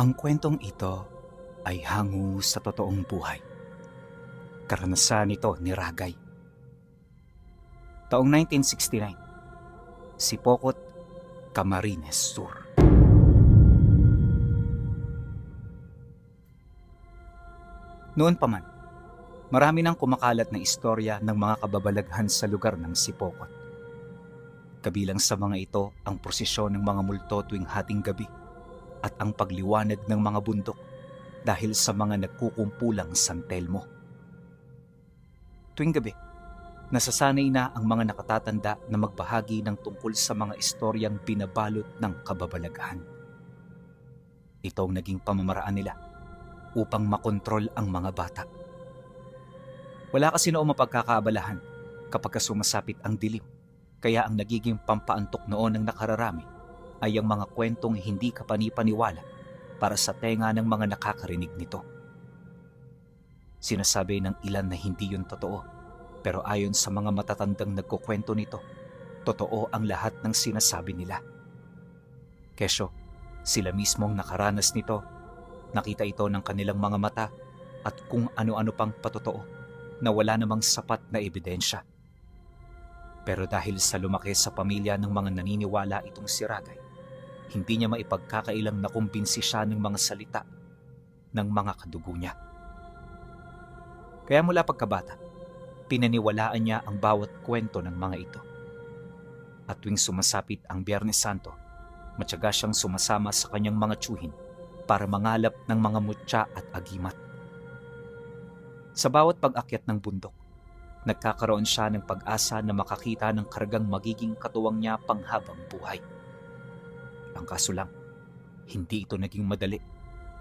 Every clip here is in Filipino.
Ang kwentong ito ay hango sa totoong buhay. Karanasan ito ni Ragay. Taong 1969, Sipokot, Camarines Sur. Noon pa man, marami nang kumakalat na istorya ng mga kababalaghan sa lugar ng Sipokot. Kabilang sa mga ito ang prosesyon ng mga multo tuwing hating gabi at ang pagliwanag ng mga bundok dahil sa mga nagkukumpulang San Telmo. Tuwing gabi, nasasanay na ang mga nakatatanda na magbahagi ng tungkol sa mga istoryang binabalot ng kababalaghan. Ito ang naging pamamaraan nila upang makontrol ang mga bata. Wala kasi noong mapagkakaabalahan kapag sumasapit ang dilim, kaya ang nagiging pampaantok noon ng nakararami ay ang mga kwentong hindi kapanipaniwala para sa tenga ng mga nakakarinig nito. Sinasabi ng ilan na hindi yun totoo, pero ayon sa mga matatandang nagkukwento nito, totoo ang lahat ng sinasabi nila. Kesyo, sila mismong nakaranas nito, nakita ito ng kanilang mga mata at kung ano-ano pang patotoo na wala namang sapat na ebidensya. Pero dahil sa lumaki sa pamilya ng mga naniniwala itong si Ragay, hindi niya maipagkakailang nakumbinsi siya ng mga salita ng mga kadugo niya. Kaya mula pagkabata, pinaniwalaan niya ang bawat kwento ng mga ito. At tuwing sumasapit ang Biyernes Santo, matyaga siyang sumasama sa kanyang mga tiyuhin para mangalap ng mga mutya at agimat. Sa bawat pag-akyat ng bundok, nagkakaroon siya ng pag-asa na makakita ng kargang magiging katuwang niya panghabang buhay. Ang kaso lang, hindi ito naging madali,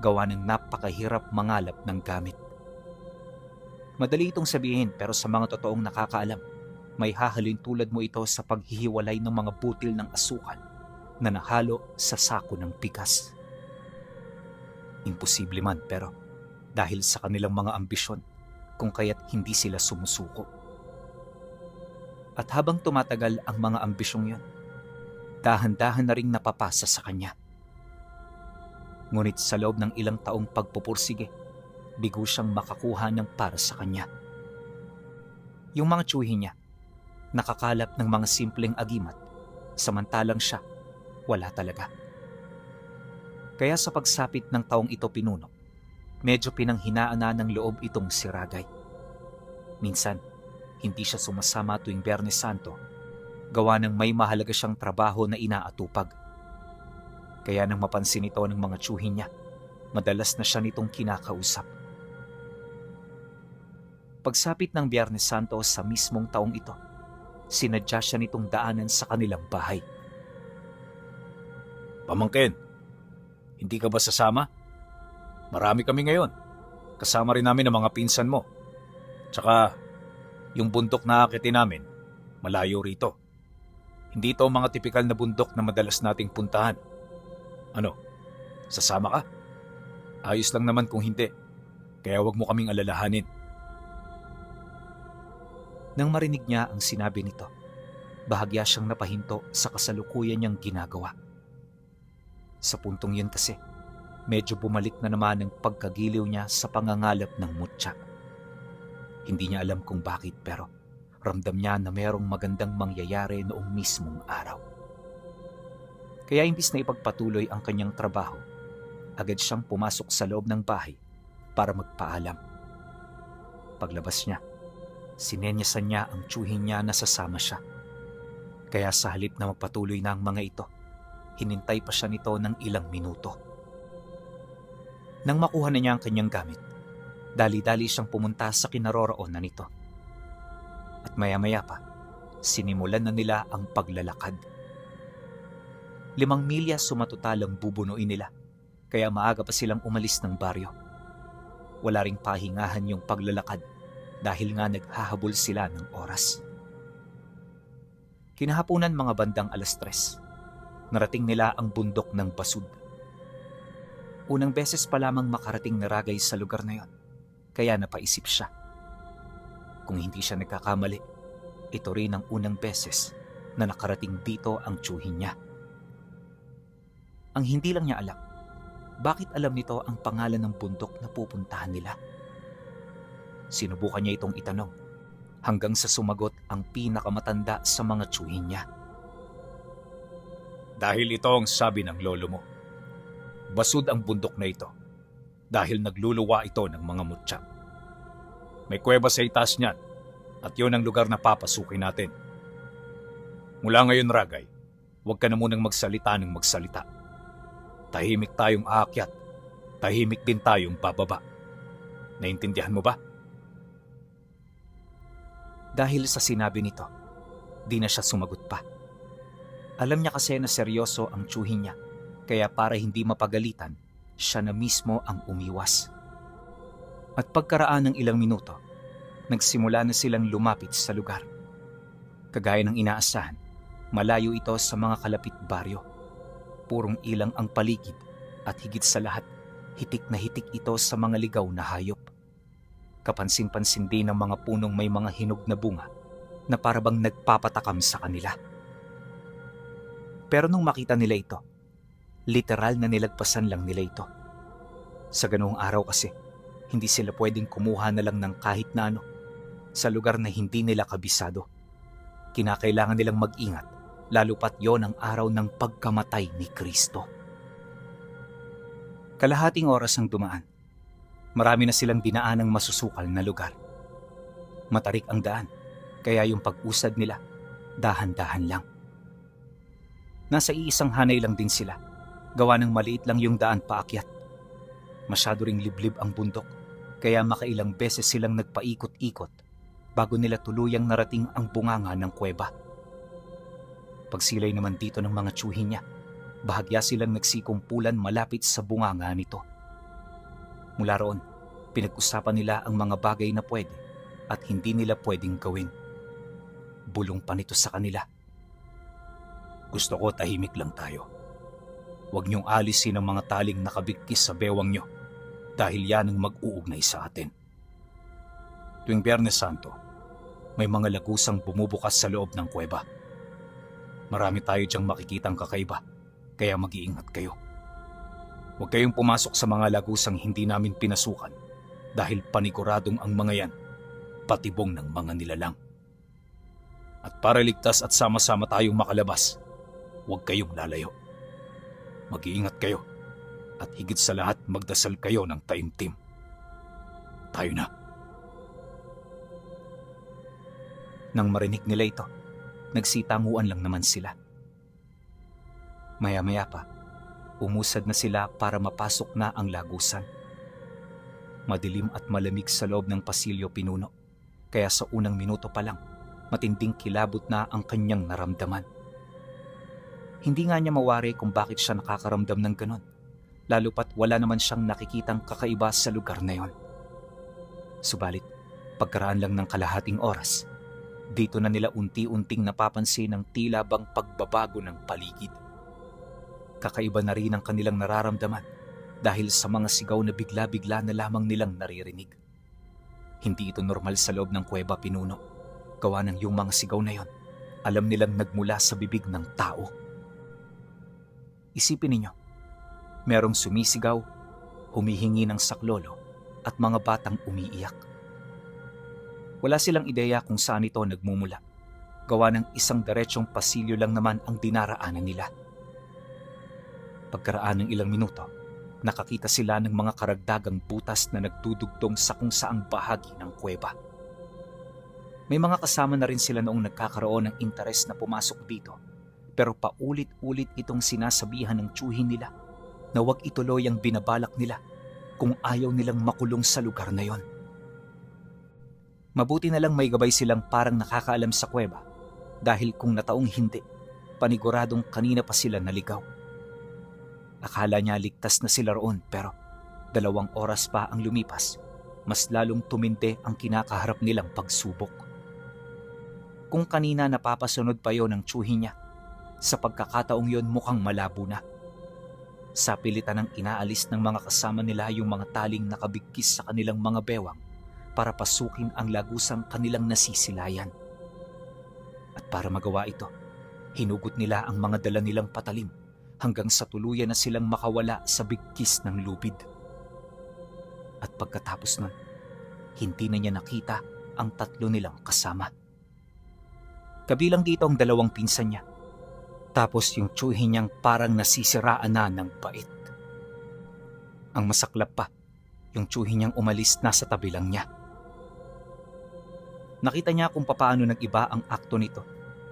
gawa ng napakahirap mangalap ng gamit. Madali itong sabihin pero sa mga totoong nakakaalam, may hahalin tulad mo ito sa paghihiwalay ng mga butil ng asukal na nahalo sa sako ng bigas. Imposible man pero dahil sa kanilang mga ambisyon, kung kaya't hindi sila sumusuko. At habang tumatagal ang mga ambisyong yun, dahan-dahan na ring napapasa sa kanya. Ngunit sa loob ng ilang taong pagpupursige, bigo siyang makakuha ng para sa kanya. Yung mga tiyuhin niya, nakakalap ng mga simpleng agimat, samantalang siya, wala talaga. Kaya sa pagsapit ng taong ito pinuno, medyo pinanghinaan na ng loob itong si Ragay. Minsan, hindi siya sumasama tuwing Biyernes Santo, gawa ng may mahalaga siyang trabaho na inaatupag. Kaya nang mapansin ito ng mga tiyuhin niya, madalas na siya nitong kinakausap. Pagsapit ng Biyernes Santo sa mismong taong ito, sinadya siya nitong daanan sa kanilang bahay. Pamangkin, hindi ka ba sasama? Marami kami ngayon. Kasama rin namin ang mga pinsan mo. Tsaka, yung bundok na akitin namin, malayo rito. Hindi ito ang mga tipikal na bundok na madalas nating puntahan. Ano, sasama ka? Ayos lang naman kung hindi. Kaya wag mo kaming alalahanin. Nang marinig niya ang sinabi nito, bahagya siyang napahinto sa kasalukuyan niyang ginagawa. Sa puntong yun kasi, medyo bumalik na naman ang pagkagiliw niya sa pangangalap ng mutya. Hindi niya alam kung bakit pero ramdam niya na mayroong magandang mangyayari noong mismong araw. Kaya imbis na ipagpatuloy ang kanyang trabaho, agad siyang pumasok sa loob ng bahay para magpaalam. Paglabas niya, sinenyasan niya ang tiyuhin niya na sasama siya. Kaya sa halip na magpatuloy na ang mga ito, hinintay pa siya nito ng ilang minuto. Nang makuha na niya ang kanyang gamit, dali-dali siyang pumunta sa kinaroroonan nito. At maya-maya pa, sinimulan na nila ang paglalakad. 5 milya sumatotalang bubunuin nila, kaya maaga pa silang umalis ng baryo. Wala ring pahingahan yung paglalakad dahil nga naghahabol sila ng oras. Kinahaponan mga bandang 3:00, narating nila ang bundok ng Basud. Unang beses pa lamang makarating na Ragay sa lugar na yon, kaya napaisip siya. Kung hindi siya nagkakamali, ito rin ang unang beses na nakarating dito ang tiyuhin niya. Ang hindi lang niya alam, bakit alam nito ang pangalan ng bundok na pupuntahan nila? Sinubukan niya itong itanong hanggang sa sumagot ang pinakamatanda sa mga tiyuhin niya. Dahil ito ang sabi ng lolo mo. Basud ang bundok na ito dahil nagluluwa ito ng mga mutya. May kuweba sa itaas niyan at yun ang lugar na papasukin natin. Mula ngayon, Ragay, huwag ka na munang magsalita ng magsalita. Tahimik tayong aakyat, tahimik din tayong bababa. Naintindihan mo ba? Dahil sa sinabi nito, di na siya sumagot pa. Alam niya kasi na seryoso ang tiyuhin niya, kaya para hindi mapagalitan, siya na mismo ang umiwas. At pagkaraan ng ilang minuto, nagsimula na silang lumapit sa lugar. Kagaya ng inaasahan, malayo ito sa mga kalapit baryo. Purong ilang ang paligid at higit sa lahat, hitik na hitik ito sa mga ligaw na hayop. Kapansin-pansin din ng mga punong may mga hinog na bunga na parabang nagpapatakam sa kanila. Pero nung makita nila ito, literal na nilagpasan lang nila ito. Sa ganoong araw kasi, hindi sila pwedeng kumuha na lang ng kahit na ano sa lugar na hindi nila kabisado. Kinakailangan nilang mag-ingat, lalo pat yon ang araw ng pagkamatay ni Kristo. Kalahating oras ang dumaan. Marami na silang dinaan ng masusukal na lugar. Matarik ang daan, kaya yung pag-usad nila, dahan-dahan lang. Nasa iisang hanay lang din sila, gawa ng maliit lang yung daan paakyat. Masyado ring liblib ang bundok, kaya makailang beses silang nagpaikot-ikot bago nila tuluyang narating ang bunganga ng kuweba. Pagsilay naman dito ng mga tiyuhin niya, bahagya silang nagsikumpulan malapit sa bunganga nito. Mula roon, pinag-usapan nila ang mga bagay na pwede at hindi nila pwedeng gawin. Bulong pa nito sa kanila. Gusto ko tahimik lang tayo. Huwag niyong alisin ang mga taling nakabigkis sa bewang niyo dahil yan ang mag-uugnay sa atin. Tuwing Biyernes Santo, may mga lagusang bumubukas sa loob ng kuweba. Marami tayo diyang makikitang kakaiba, kaya mag-iingat kayo. Huwag kayong pumasok sa mga lagusang hindi namin pinasukan dahil paniguradong ang mga yan, patibong ng mga nilalang. At para ligtas at sama-sama tayong makalabas, huwag kayong lalayo. Mag-iingat kayo at higit sa lahat magdasal kayo ng taimtim. Tayo na. Nang marinig nila ito, nagsitanguan lang naman sila. Maya-maya pa, umusad na sila para mapasok na ang lagusan. Madilim at malamig sa loob ng pasilyo pinuno, kaya sa unang minuto pa lang, matinding kilabot na ang kanyang naramdaman. Hindi nga niya mawari kung bakit siya nakakaramdam ng ganon, lalo pat wala naman siyang nakikitang kakaiba sa lugar na yon. Subalit, pagkaraan lang ng kalahating oras, dito na nila unti-unting napapansin ang tila bang pagbabago ng paligid. Kakaiba na rin ang kanilang nararamdaman dahil sa mga sigaw na bigla-bigla na lamang nilang naririnig. Hindi ito normal sa loob ng kuweba pinuno. Gawa ng yung mga sigaw na yon, alam nilang nagmula sa bibig ng tao. Isipin ninyo, merong sumisigaw, humihingi ng saklolo at mga batang umiiyak. Wala silang ideya kung saan ito nagmumula. Gawa ng isang diretsong pasilyo lang naman ang dinaraanan nila. Pagkaraan ng ilang minuto, nakakita sila ng mga karagdagang butas na nagdudugtong sa kung saang bahagi ng kuweba. May mga kasama na rin sila noong nagkakaroon ng interes na pumasok dito, pero paulit-ulit itong sinasabihan ng tiyuhin nila na huwag ituloy ang binabalak nila kung ayaw nilang makulong sa lugar na yon. Mabuti na lang may gabay silang parang nakakaalam sa kuweba dahil kung nataong hindi, paniguradong kanina pa sila naligaw. Akala niya ligtas na sila roon pero 2 oras pa ang lumipas, mas lalong tumindi ang kinakaharap nilang pagsubok. Kung kanina napapasunod pa yon ng tiyuhin niya, sa pagkakataong yon mukhang malabo na. Sa pilitan ng inaalis ng mga kasama nila yung mga taling nakabigkis sa kanilang mga bewang para pasukin ang lagusang kanilang nasisilayan. At para magawa ito, hinugot nila ang mga dala nilang patalim hanggang sa tuluyan na silang makawala sa bigkis ng lubid. At pagkatapos nun, hindi na niya nakita ang 3 nilang kasama. Kabilang dito ang 2 pinsan niya. Tapos yung tiyuhin niyang parang nasisiraan na ng bait. Ang masaklap pa, yung tiyuhin niyang umalis na sa tabi lang niya. Nakita niya kung papaano nag-iba ang akto nito,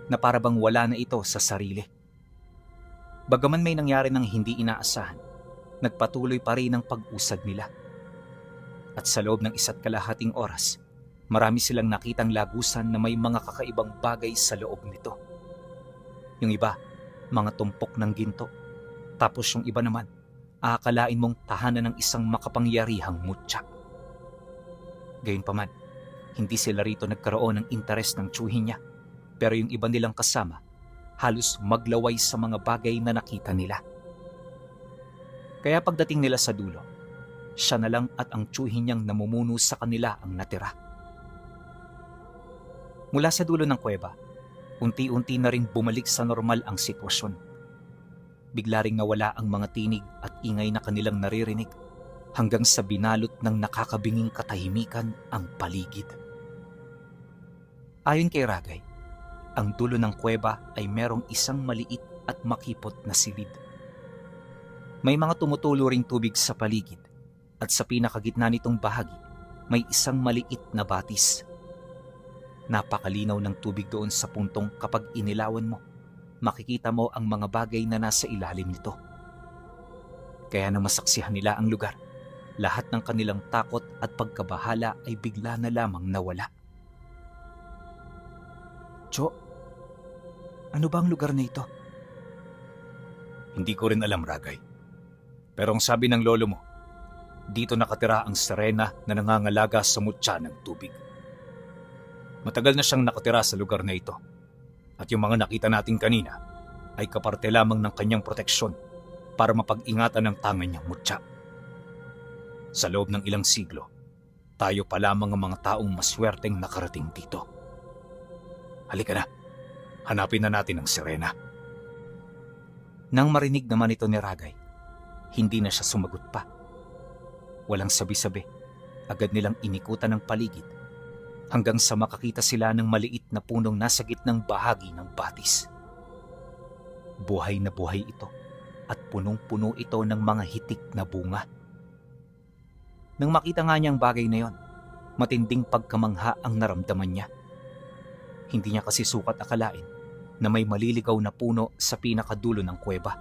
na para bang wala na ito sa sarili. Bagaman may nangyari ng hindi inaasahan, nagpatuloy pa rin ang pag-usad nila. At sa loob ng 1.5 oras, marami silang nakitang lagusan na may mga kakaibang bagay sa loob nito. Yung iba, mga tumpok ng ginto. Tapos yung iba naman, aakalain mong tahanan ng isang makapangyarihang mutya. Gayunpaman, hindi sila rito nagkaroon ng interes ng tiyuhin niya, pero yung iba nilang kasama, halos maglaway sa mga bagay na nakita nila. Kaya pagdating nila sa dulo, siya na lang at ang tiyuhin niyang namumuno sa kanila ang natira. Mula sa dulo ng kuweba, unti-unti na rin bumalik sa normal ang sitwasyon. Bigla ring nawala ang mga tinig at ingay na kanilang naririnig hanggang sa binalot ng nakakabinging katahimikan ang paligid. Ayon kay Ragay, ang dulo ng kuweba ay merong isang maliit at makipot na silid. May mga tumutulo ring tubig sa paligid at sa pinakagitna nitong bahagi may isang maliit na batis. Napakalinaw ng tubig doon sa puntong kapag inilawan mo, makikita mo ang mga bagay na nasa ilalim nito. Kaya nang masaksihan nila ang lugar, lahat ng kanilang takot at pagkabahala ay bigla na lamang nawala. "Jo, ano ba ang lugar na ito?" Hindi ko rin alam, Ragay. Pero ang sabi ng lolo mo, dito nakatira ang sirena na nangangalaga sa mutya ng tubig. Matagal na siyang nakatira sa lugar na ito. At yung mga nakita natin kanina ay kaparte lamang ng kanyang proteksyon para mapag-ingatan ng tangan niyang mutya. Sa loob ng ilang siglo, tayo pa lamang ang mga taong maswerteng nakarating dito. Halika na, hanapin na natin ang sirena. Nang marinig naman ito ni Ragay, hindi na siya sumagot pa. Walang sabi-sabi, agad nilang inikutan ng paligid hanggang sa makakita sila ng maliit na punong nasa gitnang bahagi ng batis. Buhay na buhay ito at punong-puno ito ng mga hitik na bunga. Nang makita nga niya ang bagay na yon, matinding pagkamangha ang naramdaman niya. Hindi niya kasi sukat akalain na may maliligaw na puno sa pinakadulo ng kuweba.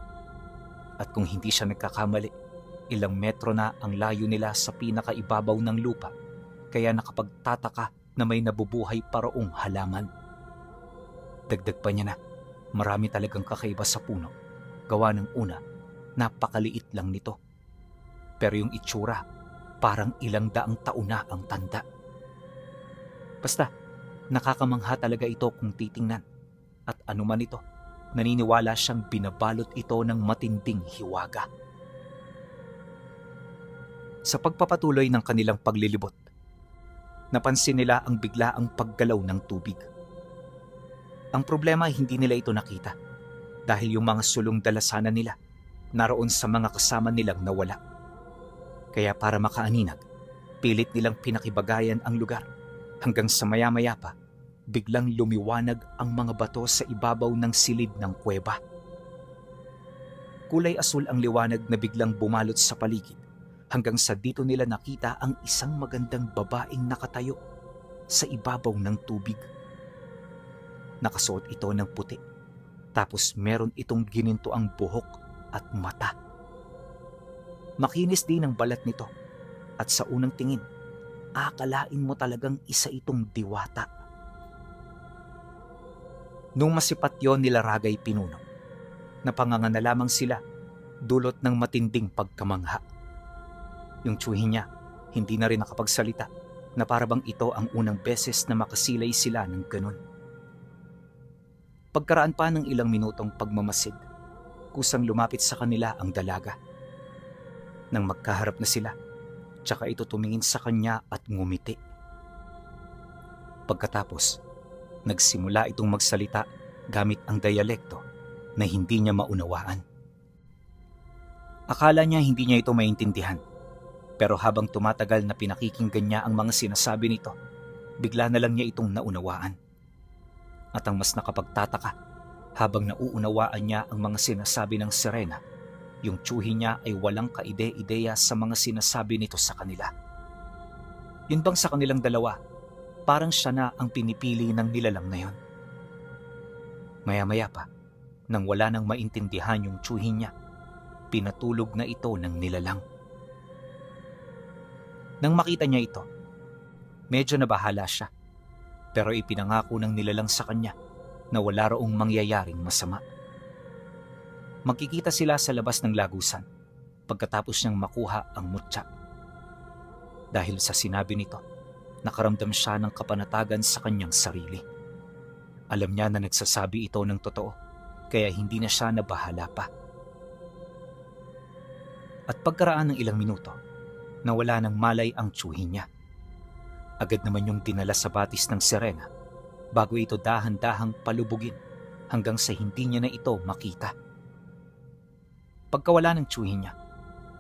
At kung hindi siya nagkakamali, ilang metro na ang layo nila sa pinakaibabaw ng lupa, kaya nakapagtataka na may nabubuhay paraong halaman. Dagdag pa niya na marami talagang kakaiba sa puno. Gawa ng una, napakaliit lang nito. Pero yung itsura, parang ilang daang taon na ang tanda. Basta, nakakamangha talaga ito kung titingnan. At anuman ito, naniniwala siyang binabalot ito ng matinding hiwaga. Sa pagpapatuloy ng kanilang paglilibot, napansin nila ang biglaang paggalaw ng tubig. Ang problema ay hindi nila ito nakita dahil yung mga sulong dalasanan nila naroon sa mga kasama nilang nawala. Kaya para makaaninag, pilit nilang pinakibagayan ang lugar hanggang sa maya-maya pa, biglang lumiwanag ang mga bato sa ibabaw ng silid ng kuweba. Kulay asul ang liwanag na biglang bumalot sa paligid hanggang sa dito nila nakita ang isang magandang babaeng nakatayo sa ibabaw ng tubig. Nakasuot ito ng puti, tapos meron itong ginintuang buhok at mata. Makinis din ang balat nito at sa unang tingin, akalain mo talagang isa itong diwata. Nung masipat yon nila Ragay pinuno, napanganga na lamang sila dulot ng matinding pagkamangha. Yung tiyuhin niya, hindi na rin nakapagsalita na parabang ito ang unang beses na makasilay sila ng ganun. Pagkaraan pa ng ilang minutong pagmamasid, kusang lumapit sa kanila ang dalaga. Nang magkaharap na sila, tsaka ito tumingin sa kanya at ngumiti. Pagkatapos, nagsimula itong magsalita gamit ang dialekto na hindi niya maunawaan. Akala niya hindi niya ito maintindihan. Pero habang tumatagal na pinakikinggan niya ang mga sinasabi nito, bigla na lang niya itong naunawaan. At ang mas nakapagtataka, habang nauunawaan niya ang mga sinasabi ng sirena, yung tsuhi niya ay walang kaide-ideya sa mga sinasabi nito sa kanila. Yun bang sa kanilang dalawa, parang siya na ang pinipili ng nilalang na yun. Maya-maya pa, nang wala nang maintindihan yung tsuhi niya, pinatulog na ito ng nilalang. Nang makita niya ito, medyo nabahala siya, pero ipinangako ng nilalang sa kanya na wala roong mangyayaring masama. Magkikita sila sa labas ng lagusan pagkatapos niyang makuha ang mutya. Dahil sa sinabi nito, nakaramdam siya ng kapanatagan sa kanyang sarili. Alam niya na nagsasabi ito ng totoo, kaya hindi na siya nabahala pa. At pagkaraan ng ilang minuto, nawala ng malay ang tsuhi niya. Agad naman yung dinala sa batis ng sirena bago ito dahan-dahang palubugin hanggang sa hindi niya na ito makita. Pagkawala ng tsuhi niya,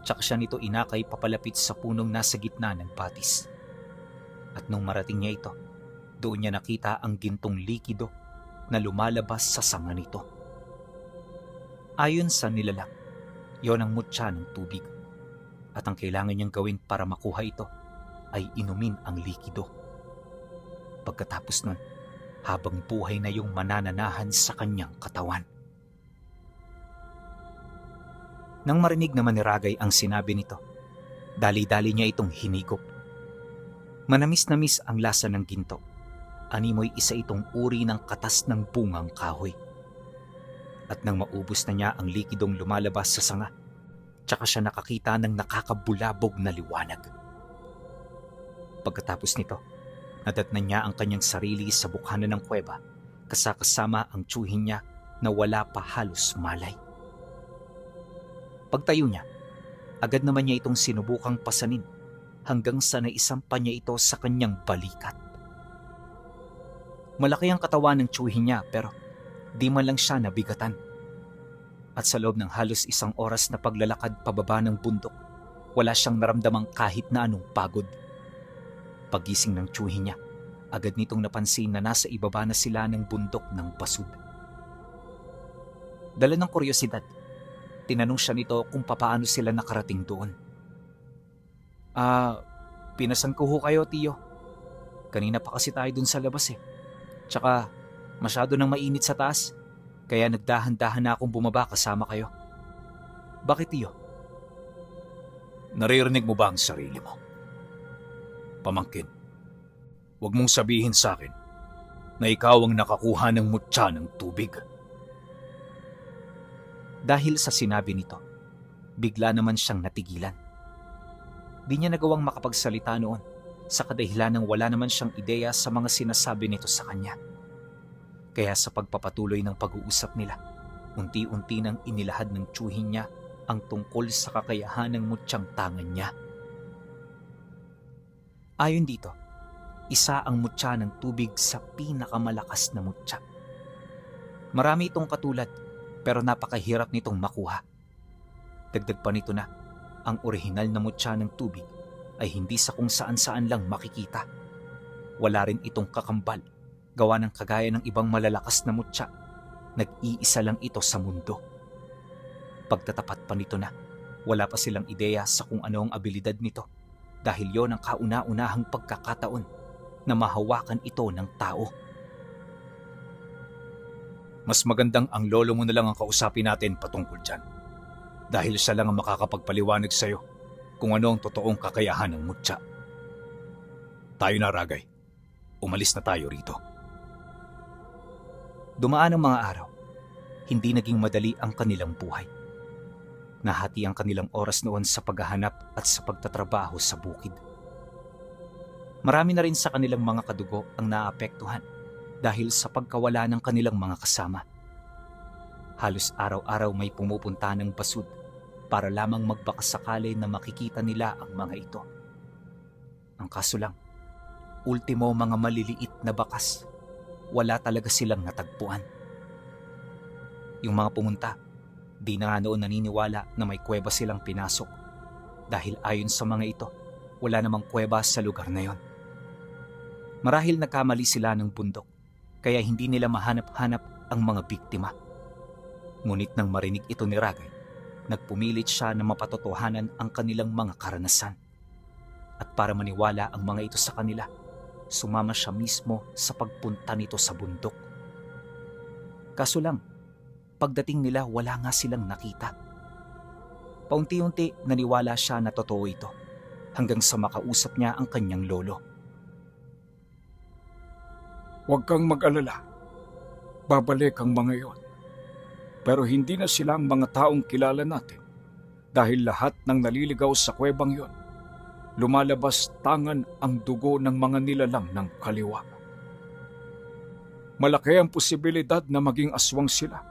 tsaka siya nito inakay papalapit sa punong nasa gitna ng batis. At nung marating niya ito, doon niya nakita ang gintong likido na lumalabas sa sanga nito. Ayon sa nilalang, yon ang mutya ng tubig. At ang kailangan niyang gawin para makuha ito ay inumin ang likido. Pagkatapos nun, habang buhay na yung manananahan sa kanyang katawan. Nang marinig naman ni Ragay ang sinabi nito, dali-dali niya itong hinigop. Manamis-namis ang lasa ng ginto. Animoy isa itong uri ng katas ng bungang kahoy. At nang maubos na niya ang likidong lumalabas sa sanga, tsaka siya nakakita ng nakakabulabog na liwanag. Pagkatapos nito, nadatnan niya ang kanyang sarili sa bukhanan ng kuweba, kasama ang tsuhin niya na wala pa halos malay. Pagtayo niya, agad naman niya itong sinubukang pasanin hanggang sa naisampa niya ito sa kanyang balikat. Malaki ang katawan ng tsuhin niya pero di man lang siya nabigatan. At sa loob ng halos 1 oras na paglalakad pababa ng bundok, wala siyang naramdamang kahit na anong pagod. Pagising ng tsuhi niya, agad nitong napansin na nasa ibaba na sila ng bundok ng basud. Dala ng kuryosidad, tinanong siya nito kung papaano sila nakarating doon. Pinasan ko ho kayo, tiyo. Kanina pa kasi tayo dun sa labas eh. Tsaka masyado nang mainit sa taas, kaya nagdahan-dahan na akong bumaba kasama kayo. Bakit, tiyo? Naririnig mo ba ang sarili mo? Pamangkin, huwag mong sabihin sa akin na ikaw ang nakakuha ng mutya ng tubig. Dahil sa sinabi nito, bigla naman siyang natigilan. Di niya nagawang makapagsalita noon sa kadahilan ng wala naman siyang ideya sa mga sinasabi nito sa kanya. Kaya sa pagpapatuloy ng pag-uusap nila, unti-unti nang inilahad ng tsuhin niya ang tungkol sa kakayahan ng mutyang tangan niya. Ayon dito, isa ang mutya ng tubig sa pinakamalakas na mutya. Marami itong katulad pero napakahirap nitong makuha. Dagdag pa nito na ang orihinal na mutya ng tubig ay hindi sa kung saan-saan lang makikita. Wala rin itong kakambal, gawa ng kagaya ng ibang malalakas na mutya. Nag-iisa lang ito sa mundo. Pagtatapat pa nito na, wala pa silang ideya sa kung ano ang abilidad nito dahil yon ang kauna-unahang pagkakataon na mahawakan ito ng tao. Mas magandang ang lolo mo na lang ang kausapin natin patungkol dyan. Dahil siya lang ang makakapagpaliwanag sa'yo kung ano ang totoong kakayahan ng mutya. Tayo na, Ragay. Umalis na tayo rito. Dumaan ang mga araw. Hindi naging madali ang kanilang buhay. Nahati ang kanilang oras noon sa paghahanap at sa pagtatrabaho sa bukid. Marami na rin sa kanilang mga kadugo ang naapektuhan dahil sa pagkawala ng kanilang mga kasama. Halos araw-araw may pumupunta ng basud para lamang magbakasakali na makikita nila ang mga ito. Ang kaso lang, ultimo mga maliliit na bakas, wala talaga silang natagpuan. Yung mga pumunta, Di na nga noon naniniwala na may kuweba silang pinasok dahil ayon sa mga ito, wala namang kuweba sa lugar na yon. Marahil nagkamali sila ng bundok kaya hindi nila mahanap-hanap ang mga biktima. Ngunit nang marinig ito ni Ragay, nagpumilit siya na mapatotohanan ang kanilang mga karanasan. At para maniwala ang mga ito sa kanila, sumama siya mismo sa pagpunta nito sa bundok. Kaso lang, pagdating nila wala nga silang nakita. Paunti-unti naniwala siya na totoo ito hanggang sa makausap niya ang kanyang lolo. Huwag kang mag-alala. Babalik ang mga iyon. Pero hindi na sila ang mga taong kilala natin dahil lahat ng naliligaw sa kuwebang yon, lumalabas tangan ang dugo ng mga nilalang ng kaliwa. Malaki ang posibilidad na maging aswang sila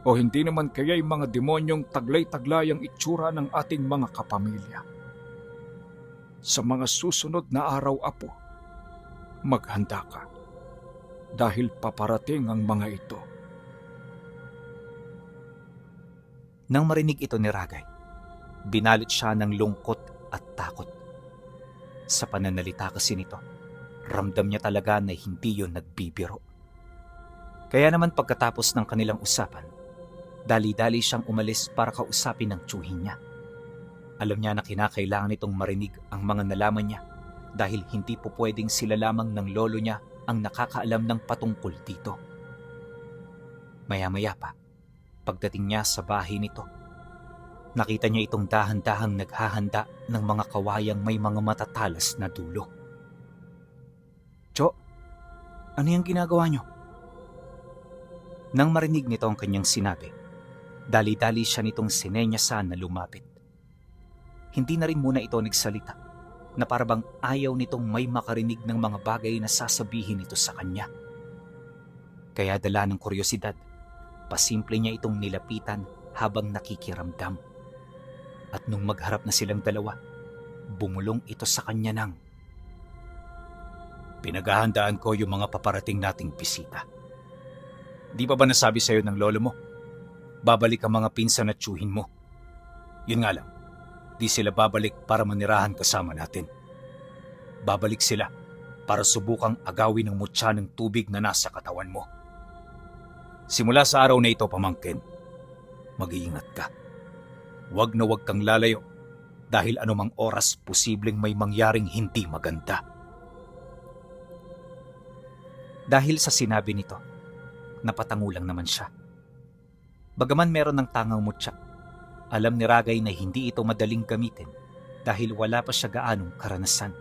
o hindi naman kaya'y mga demonyong taglay-taglay ang itsura ng ating mga kapamilya. Sa mga susunod na araw, Apo, maghanda ka dahil paparating ang mga ito. Nang marinig ito ni Ragay, binalot siya ng lungkot at takot. Sa pananalita kasi nito, ramdam niya talaga na hindi yon nagbibiro. Kaya naman pagkatapos ng kanilang usapan, dali-dali siyang umalis para kausapin ang tiyuhin niya. Alam niya na kinakailangan itong marinig ang mga nalaman niya dahil hindi po pwedeng sila lamang ng lolo niya ang nakakaalam ng patungkol dito. Maya-maya pa, pagdating niya sa bahay nito, nakita niya itong dahan-dahang naghahanda ng mga kawayang may mga matatalas na dulo. "Cho, ano yung ginagawa niyo?" Nang marinig nito ang kanyang sinabi, dali-dali siya nitong sinenyasan na lumapit. Hindi na rin muna ito nagsalita, na parabang ayaw nitong may makarinig ng mga bagay na sasabihin ito sa kanya. Kaya dala ng kuryosidad, pasimple niya itong nilapitan habang nakikiramdam. At nung magharap na silang dalawa, bumulong ito sa kanya ng, Pinaghahandaan ko yung mga paparating nating bisita. Di ba nasabi sa'yo ng lolo mo? Babalik ang mga pinsan at tiyuhin mo. Yun nga lang, di sila babalik para manirahan kasama natin. Babalik sila para subukang agawin ang mutya ng tubig na nasa katawan mo. Simula sa araw na ito, pamangkin, mag-iingat ka. Huwag na huwag kang lalayo dahil anumang oras posibleng may mangyaring hindi maganda. Dahil sa sinabi nito, napatangulang naman siya. Bagaman meron ng tangang mutya, alam ni Ragay na hindi ito madaling gamitin dahil wala pa siya gaanong karanasan.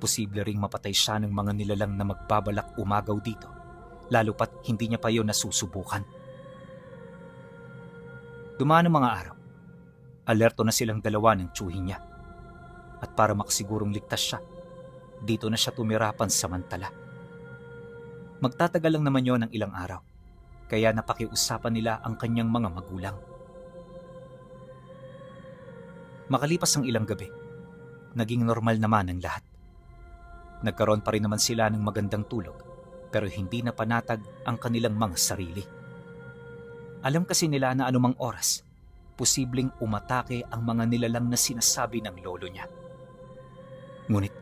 Posible ring mapatay siya ng mga nilalang na magbabalak umagaw dito, lalo pat hindi niya pa yun nasusubukan. Dumaan ang mga araw. Alerto na silang dalawa ng tiyuhin niya. At para makasigurong ligtas siya, dito na siya tumira pansamantala. Magtatagal lang naman yon ng ilang araw, kaya napakiusapan nila ang kanyang mga magulang. Makalipas ang ilang gabi, naging normal naman ang lahat. Nagkaroon pa rin naman sila ng magandang tulog, pero hindi na panatag ang kanilang mga sarili. Alam kasi nila na anumang oras, posibleng umatake ang mga nilalang na sinasabi ng lolo niya. Ngunit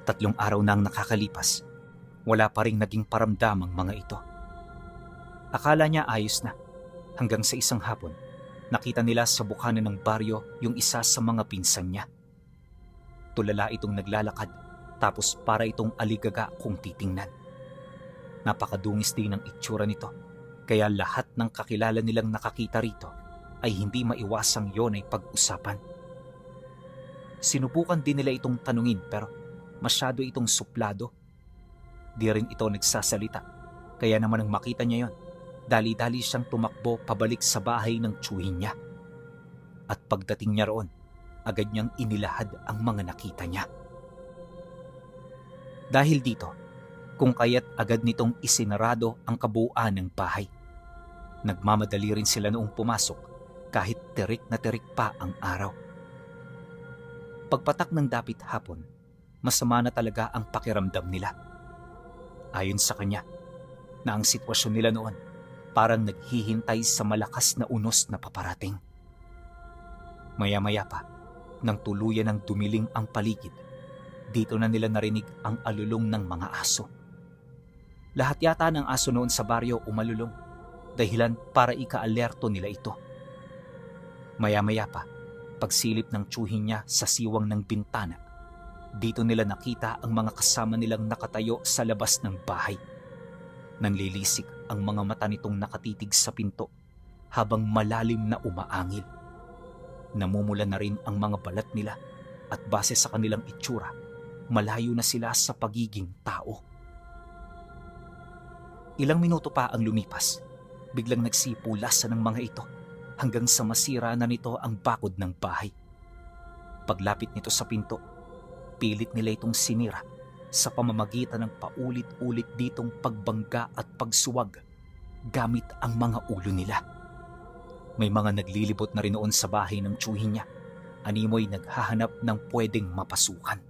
3 araw na ang nakakalipas, wala pa ring naging paramdam ang mga ito. Akala niya ayos na, hanggang sa isang hapon, nakita nila sa bukana ng baryo yung isa sa mga pinsan niya. Tulala itong naglalakad, tapos para itong aligaga kung titingnan. Napakadungis din ang itsura nito, kaya lahat ng kakilala nilang nakakita rito ay hindi maiwasang yon ay pag-usapan. Sinubukan din nila itong tanungin pero masyado itong suplado. Di rin ito nagsasalita, kaya naman nang makita niya yon, dali-dali siyang tumakbo pabalik sa bahay ng tiyuhin niya. At pagdating niya roon, agad niyang inilahad ang mga nakita niya. Dahil dito, kung kaya't agad nitong isinarado ang kabuuan ng bahay. Nagmamadali rin sila noong pumasok kahit tirik na tirik pa ang araw. Pagpatak ng dapit hapon, masama na talaga ang pakiramdam nila. Ayon sa kanya, na ang sitwasyon nila noon, parang naghihintay sa malakas na unos na paparating. Maya-maya pa, nang tuluyan ng dumiling ang paligid, dito na nila narinig ang alulong ng mga aso. Lahat yata ng aso noon sa baryo umalulong, dahilan para ika-alerto nila ito. Maya-maya pa, pagsilip ng tiyuhin niya sa siwang ng bintana, dito nila nakita ang mga kasama nilang nakatayo sa labas ng bahay. Nanlilisik ang mga mata nitong nakatitig sa pinto habang malalim na umaangil. Namumula na rin ang mga balat nila at base sa kanilang itsura, malayo na sila sa pagiging tao. Ilang minuto pa ang lumipas, biglang nagsipulasan ng mga ito hanggang sa masira na nito ang bakod ng bahay. Paglapit nito sa pinto, pilit nila itong sinira sa pamamagitan ng paulit-ulit ditong pagbangga at pagsuwag gamit ang mga ulo nila. May mga naglilibot na rin noon sa bahay ng tiyuhin niya. Animoy naghahanap ng pwedeng mapasukan.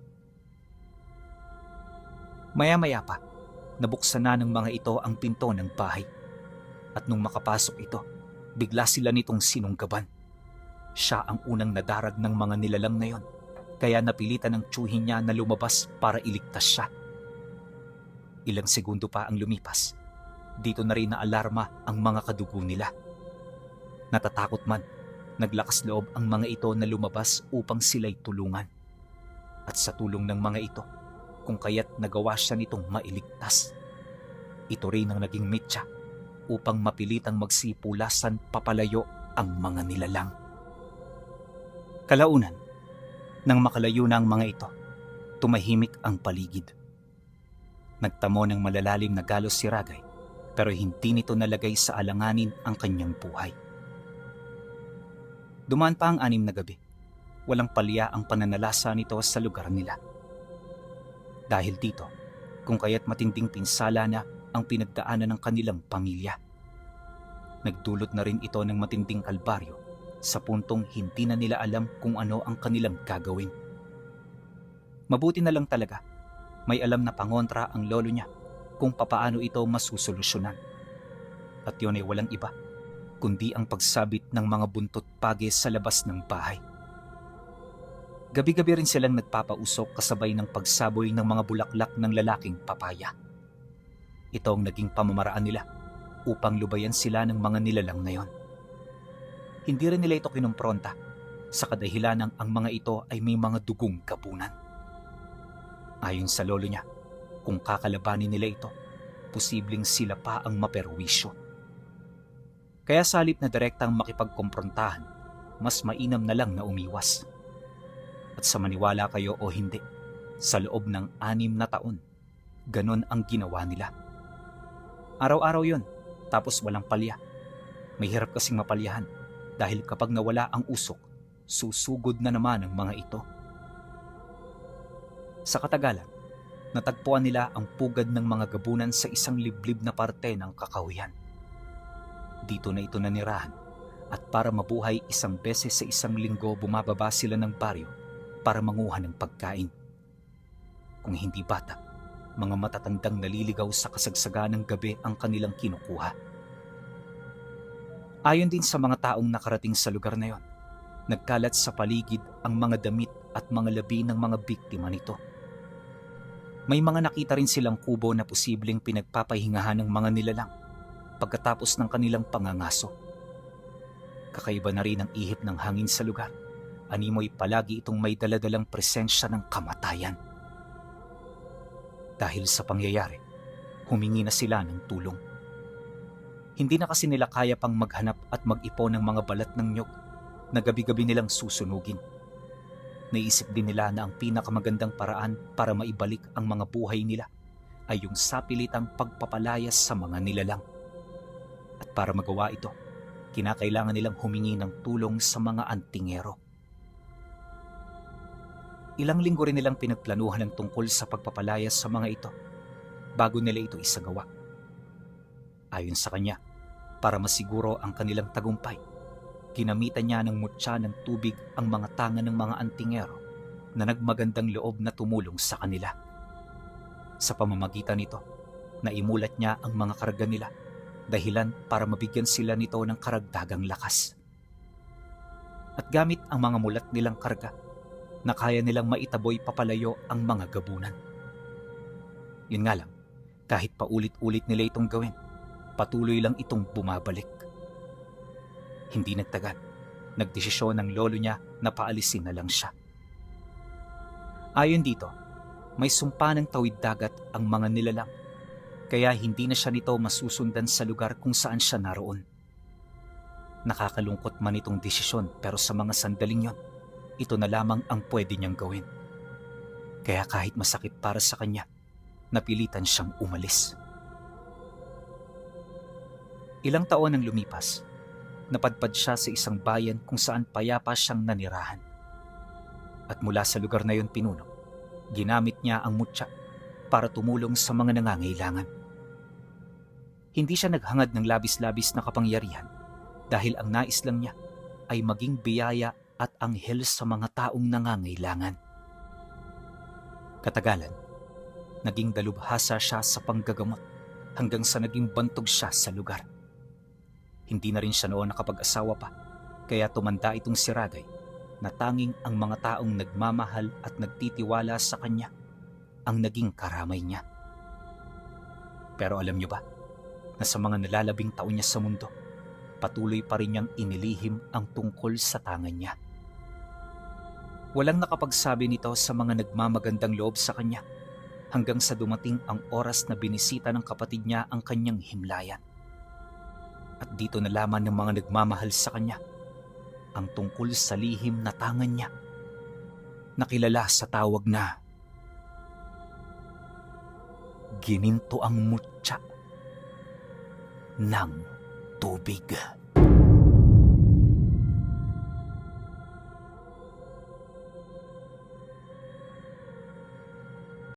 Maya-maya pa, nabuksan na ng mga ito ang pinto ng bahay. At nung makapasok ito, bigla sila nitong sinunggaban. Siya ang unang nadarag ng mga nilalang na yon, kaya napilitan ng tiyuhin niya na lumabas para iligtas siya. Ilang segundo pa ang lumipas, dito na rin na-alarma ang mga kadugo nila. Natatakot man, naglakas loob ang mga ito na lumabas upang sila'y tulungan. At sa tulong ng mga ito, kung kaya't nagawa siya nitong mailigtas. Ito rin ang naging mitya upang mapilitang magsipulasan papalayo ang mga nilalang. Kalaunan, nang makalayo na ang mga ito, tumahimik ang paligid. Nagtamo ng malalalim na galos si Ragay, pero hindi nito nalagay sa alanganin ang kanyang buhay. Dumaan pa ang 6 na gabi. Walang palya ang pananalasa nito sa lugar nila. Dahil dito, kung kaya't matinding pinsala na ang pinagdaanan ng kanilang pamilya. Nagdulot na rin ito ng matinding kalbaryo sa puntong hindi na nila alam kung ano ang kanilang gagawin. Mabuti na lang talaga, may alam na pangontra ang lolo niya kung papaano ito masusolusyonan. At yun ay walang iba kundi ang pagsabit ng mga buntot page sa labas ng bahay. Gabi-gabi rin silang nagpapausok kasabay ng pagsaboy ng mga bulaklak ng lalaking papaya. Ito ang naging pamamaraan nila upang lubayan sila ng mga nilalang na yon. Hindi rin nila ito kinumpronta sa kadahilanang ang mga ito ay may mga dugong gabunan. Ayon sa lolo niya, kung kakalabanin nila ito, posibleng sila pa ang maperwisyo. Kaya sa halip na direktang makipagkomprontahan, mas mainam na lang na umiwas. At sa maniwala kayo o hindi, sa loob ng 6 na taon, ganon ang ginawa nila. Araw-araw yon, tapos walang palya. May hirap kasing mapalyahan dahil kapag nawala ang usok, susugod na naman ang mga ito. Sa katagalan, natagpuan nila ang pugad ng mga gabunan sa isang liblib na parte ng kakahuyan. Dito na ito nanirahan at para mabuhay 1 beses sa 1 linggo bumababa sila ng baryo para manguha ng pagkain. Kung hindi bata, mga matatandang naliligaw sa kasagsagan ng gabi ang kanilang kinukuha. Ayon din sa mga taong nakarating sa lugar na yon, nagkalat sa paligid ang mga damit at mga labi ng mga biktima nito. May mga nakita rin silang kubo na posibleng pinagpapahingahan ng mga nilalang pagkatapos ng kanilang pangangaso. Kakaiba na rin ang ihip ng hangin sa lugar. Animoy palagi itong may daladalang presensya ng kamatayan. Dahil sa pangyayari, humingi na sila ng tulong. Hindi na kasi nila kaya pang maghanap at mag-ipon ng mga balat ng nyog na gabi-gabi nilang susunugin. Naisip din nila na ang pinakamagandang paraan para maibalik ang mga buhay nila ay yung sapilitang pagpapalayas sa mga nilalang. At para magawa ito, kinakailangan nilang humingi ng tulong sa mga antingero. Ilang linggo rin nilang pinagplanuhan ng tungkol sa pagpapalayas sa mga ito bago nila ito isagawa. Ayon sa kanya, para masiguro ang kanilang tagumpay, ginamitan niya ng mutya ng tubig ang mga tangan ng mga antingero na nagmagandang loob na tumulong sa kanila. Sa pamamagitan nito, naimulat niya ang mga karga nila dahilan para mabigyan sila nito ng karagdagang lakas. At gamit ang mga mulat nilang karga, na kaya nilang maitaboy papalayo ang mga gabunan. Yun nga lang, kahit paulit-ulit nila itong gawin, patuloy lang itong bumabalik. Hindi nagtagal, nagdesisyon ng lolo niya na paalisin na lang siya. Ayon dito, may sumpa ng tawid dagat ang mga nilalang, kaya hindi na siya nito masusundan sa lugar kung saan siya naroon. Nakakalungkot man itong desisyon, pero sa mga sandaling yon, ito na lamang ang pwede niyang gawin. Kaya kahit masakit para sa kanya, napilitan siyang umalis. Ilang taon ang lumipas, napadpad siya sa isang bayan kung saan payapa siyang nanirahan. At mula sa lugar na yon pinuno, ginamit niya ang mutya para tumulong sa mga nangangailangan. Hindi siya naghangad ng labis-labis na kapangyarihan dahil ang nais lang niya ay maging biyaya at anghel sa mga taong nangangailangan. Katagalan, naging dalubhasa siya sa panggagamot hanggang sa naging bantog siya sa lugar. Hindi na rin siya noon nakapag-asawa pa, kaya tumanda itong si Ragay na tanging ang mga taong nagmamahal at nagtitiwala sa kanya ang naging karamay niya. Pero alam niyo ba, na sa mga nalalabing taon niya sa mundo, patuloy pa rin niyang inilihim ang tungkol sa tangan niya. Walang nakapagsabi nito sa mga nagmamagandang loob sa kanya hanggang sa dumating ang oras na binisita ng kapatid niya ang kanyang himlayan. At dito nalaman ng mga nagmamahal sa kanya ang tungkol sa lihim na tangan niya, nakilala sa tawag na gininto ang mutya ng tubig.